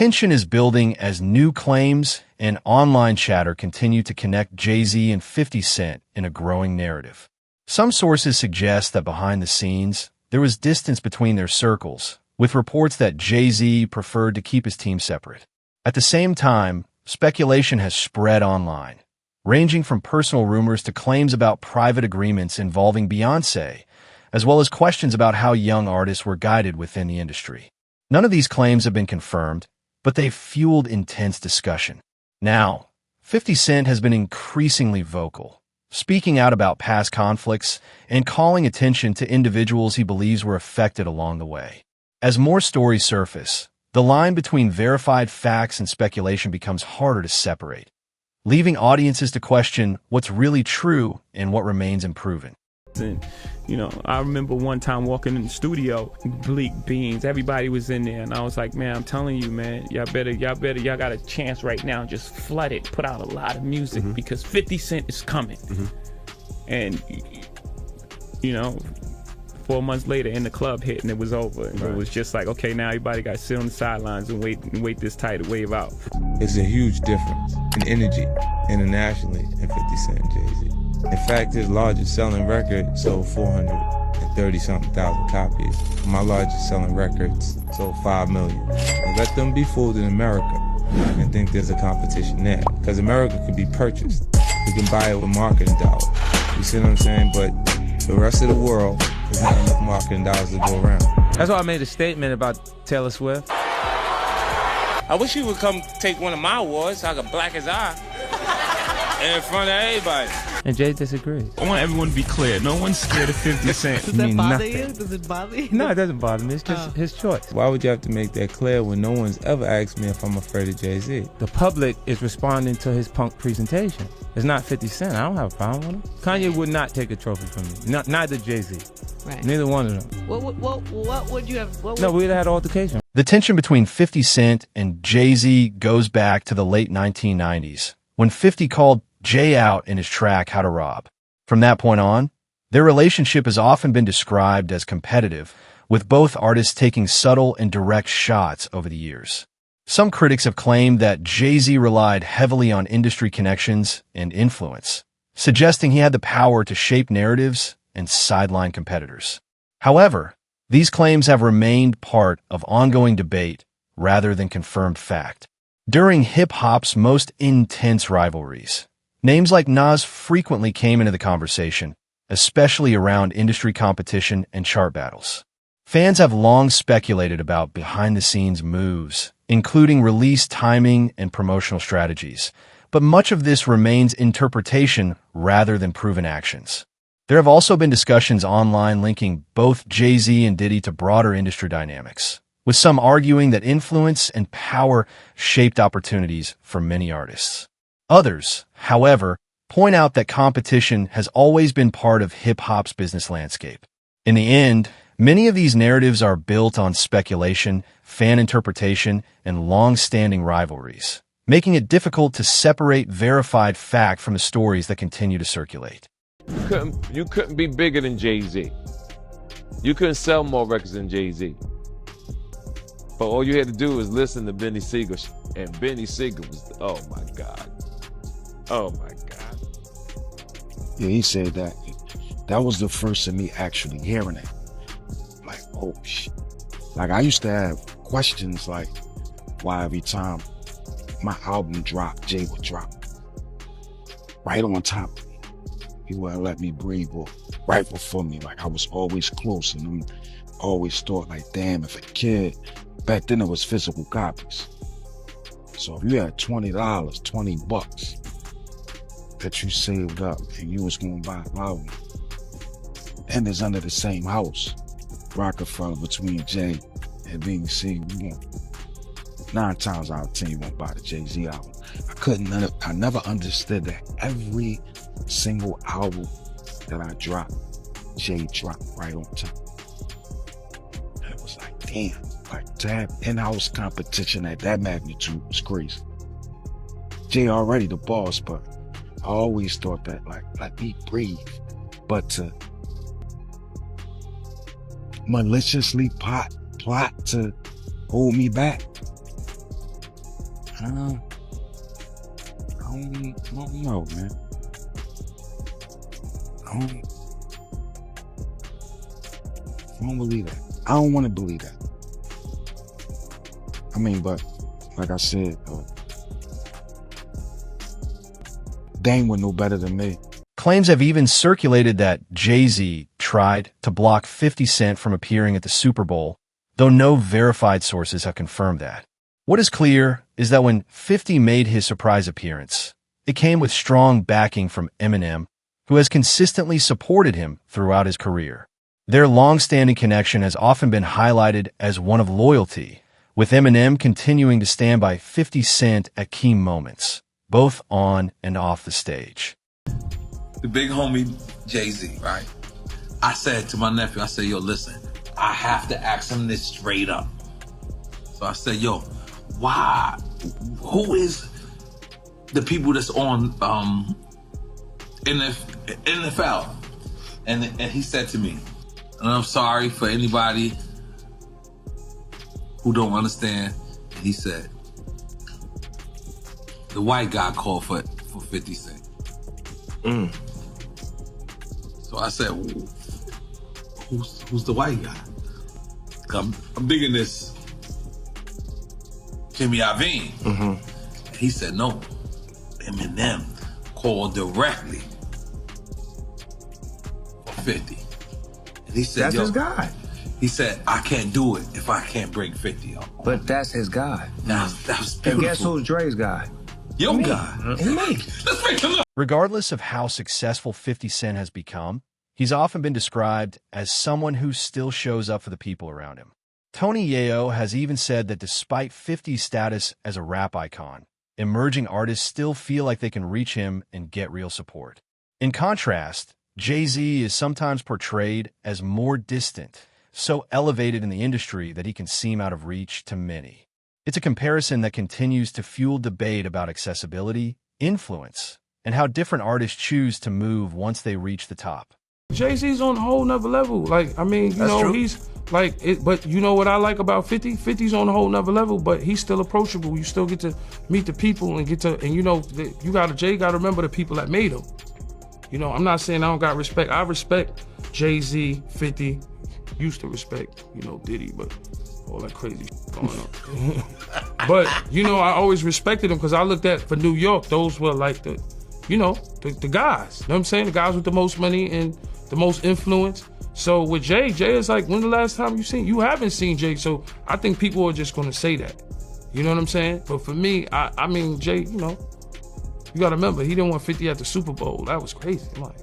Tension is building as new claims and online chatter continue to connect Jay-Z and 50 Cent in a growing narrative. Some sources suggest that behind the scenes, there was distance between their circles, with reports that Jay-Z preferred to keep his team separate. At the same time, speculation has spread online, ranging from personal rumors to claims about private agreements involving Beyoncé, as well as questions about how young artists were guided within the industry. None of these claims have been confirmed, but they've fueled intense discussion. Now, 50 Cent has been increasingly vocal, speaking out about past conflicts and calling attention to individuals he believes were affected along the way. As more stories surface, the line between verified facts and speculation becomes harder to separate, leaving audiences to question what's really true and what remains unproven. And, I remember one time walking in the studio, bleak beans, everybody was in there, and I was like, man, I'm telling you, man, y'all got a chance right now, just flood it, put out a lot of music, because 50 Cent is coming. And, 4 months later, in the club hit, and it was over. And It was just like, okay, now everybody got to sit on the sidelines and wait this tidal wave out. It's a huge difference in energy internationally in 50 Cent and Jay-Z. In fact, his largest selling record sold 430-something thousand copies. My largest selling records sold 5 million. And let them be fooled in America and think there's a competition there. Because America can be purchased. You can buy it with marketing dollars. You see what I'm saying? But the rest of the world, there's not enough marketing dollars to go around. That's why I made a statement about Taylor Swift. I wish you would come take one of my awards so I could black his eye in front of everybody. And Jay disagrees. I want everyone to be clear. No one's scared of 50 Cent. Does that bother you? Does it bother you? No, it doesn't bother me. It's just his choice. Why would you have to make that clear when no one's ever asked me if I'm afraid of Jay-Z? The public is responding to his punk presentation. It's not 50 Cent. I don't have a problem with him. Kanye would not take a trophy from me. Neither Jay-Z. Right. Neither one of them. What would you have? No, we'd have had altercation. The tension between 50 Cent and Jay-Z goes back to the late 1990s, when 50 called Jay out in his track How to Rob. From that point on, their relationship has often been described as competitive, with both artists taking subtle and direct shots over the years. Some critics have claimed that Jay-Z relied heavily on industry connections and influence, suggesting he had the power to shape narratives and sideline competitors. However, these claims have remained part of ongoing debate rather than confirmed fact. During hip-hop's most intense rivalries, names like Nas frequently came into the conversation, especially around industry competition and chart battles. Fans have long speculated about behind-the-scenes moves, including release timing and promotional strategies, but much of this remains interpretation rather than proven actions. There have also been discussions online linking both Jay-Z and Diddy to broader industry dynamics, with some arguing that influence and power shaped opportunities for many artists. Others, however, point out that competition has always been part of hip-hop's business landscape. In the end, many of these narratives are built on speculation, fan interpretation, and long-standing rivalries, making it difficult to separate verified fact from the stories that continue to circulate. You couldn't be bigger than Jay-Z. You couldn't sell more records than Jay-Z. But all you had to do was listen to Benny Siegel, and Benny Siegel was, oh my God. Oh my God. Yeah, he said that. That was the first of me actually hearing it. Like, oh shit. Like, I used to have questions like why every time my album dropped, Jay would drop right on top of me. He wouldn't let me breathe or right before me. Like, I was always close, and I always thought like, damn, if a kid, back then it was physical copies. So if you had $20, 20 bucks that you saved up and you was gonna buy an album, and it's under the same house, Rockefeller, between Jay and Beanie Siegel, 9 times out of 10 you won't buy the Jay-Z album. I never understood that every single album that I dropped, Jay dropped right on top. And it was like, damn, like to have in-house competition at that magnitude was crazy. Jay already the boss, but I always thought that, like, let me breathe. But to maliciously plot to hold me back, I don't know, man. I don't believe that. I don't want to believe that. I mean, but like I said, Dame would know better than me. Claims have even circulated that Jay-Z tried to block 50 Cent from appearing at the Super Bowl, though no verified sources have confirmed that. What is clear is that when 50 made his surprise appearance, it came with strong backing from Eminem, who has consistently supported him throughout his career. Their long-standing connection has often been highlighted as one of loyalty, with Eminem continuing to stand by 50 Cent at key moments, both on and off the stage. The big homie Jay-Z, right? I said to my nephew, I said, yo, listen, I have to ask him this straight up. So I said, yo, why? Who is the people that's on NFL? And he said to me, and I'm sorry for anybody who don't understand. He said, the white guy called for 50 Cent. So I said, who's the white guy? I'm digging this Jimmy Iovine. He said, no, Eminem called directly for 50. And he said, that's his guy. He said, I can't do it if I can't bring 50 up. But that's his guy. That was beautiful. And guess who's Dre's guy? Your guy. Me. Let's make him up. Regardless of how successful 50 Cent has become, he's often been described as someone who still shows up for the people around him. Tony Yayo has even said that despite 50's status as a rap icon, emerging artists still feel like they can reach him and get real support. In contrast, Jay-Z is sometimes portrayed as more distant, so elevated in the industry that he can seem out of reach to many. It's a comparison that continues to fuel debate about accessibility, influence, and how different artists choose to move once they reach the top. Jay-Z's on a whole nother level. Like, I mean, you know, he's like, but you know what I like about 50? 50's on a whole nother level, but he's still approachable. You still get to meet the people and you know, Jay got to remember the people that made him. You know, I'm not saying I don't got respect. I respect Jay-Z, 50, used to respect, you know, Diddy, but all that crazy going on. But, you know, I always respected him because I looked at, for New York, those were like the, you know, the guys. You know what I'm saying? The guys with the most money and the most influence. So with Jay is like, when the last time you haven't seen Jay, so I think people are just gonna say that. You know what I'm saying? But for me, I mean, Jay, you know, you gotta remember, he didn't want 50 at the Super Bowl. That was crazy. I'm like,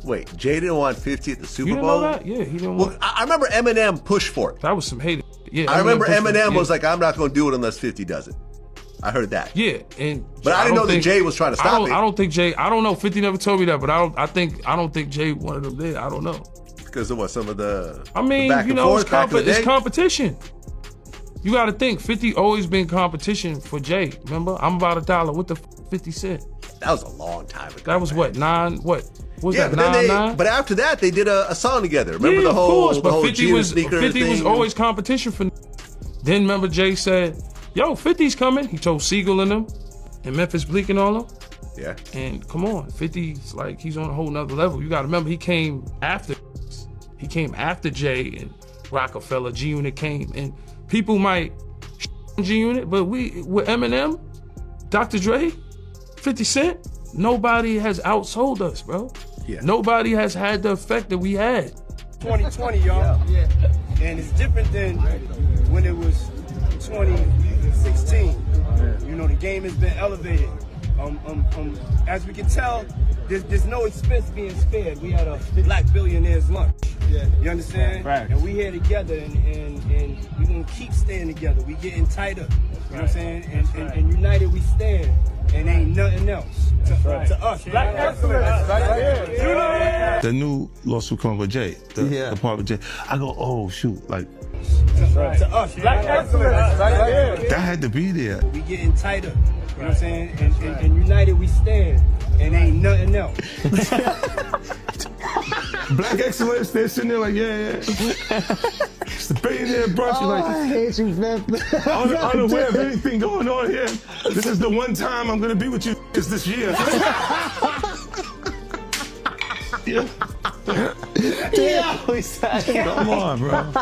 wait, Jay didn't want 50 at the Super you didn't Bowl? know that? Yeah, he didn't want. Well, I remember Eminem pushed for it. That was some hate. Yeah, I remember Eminem was like, I'm not gonna do it unless 50 does it. I heard that. Yeah, and but I didn't know that Jay was trying to stop it. I don't think Jay. I don't know. 50 never told me that, but I don't think Jay wanted him there. I don't know. Because of what? Some of the. I mean, the back you know, and forth, it's competition. You got to think. 50 always been competition for Jay. Remember, I'm about $1. What the 50 Cent? That was a long time ago. That was what 9. What was yeah, that? But 9. But after that, they did a song together. Remember yeah, the whole, of course, but 50 was sneaker 50 thing? was always competition for. Then remember Jay said, yo, 50's coming. He told Siegel and them, and Memphis Bleak and all them. Yeah. And come on, 50's like, he's on a whole nother level. You gotta remember, he came after Jay and Rockefeller. G-Unit came, and people might G-Unit, but with Eminem, Dr. Dre, 50 Cent, nobody has outsold us, bro. Yeah. Nobody has had the effect that we had. 2020, y'all. Yeah. And it's different than when it was 2016. You know, the game has been elevated. As we can tell, there's no expense being spared. We had a black billionaires lunch. Yeah. You understand? Right. And we here together, and we're gonna keep staying together. We getting tighter. You know what I'm saying? And united we stand, and ain't nothing else to us. Black excellence. The new lawsuit coming with Jay, the part with Jay. I go, oh shoot, like to us. Black excellence. That had to be there. We getting tighter. You know what I'm saying? And united we stand, and ain't nothing else. Black excellence, they're sitting there like, yeah. It's the billionaire brunch. You're like, I hate you, Fifth. unaware of anything going on here. This is the one time I'm gonna be with you is this year. Yeah. He always said, come on, bro.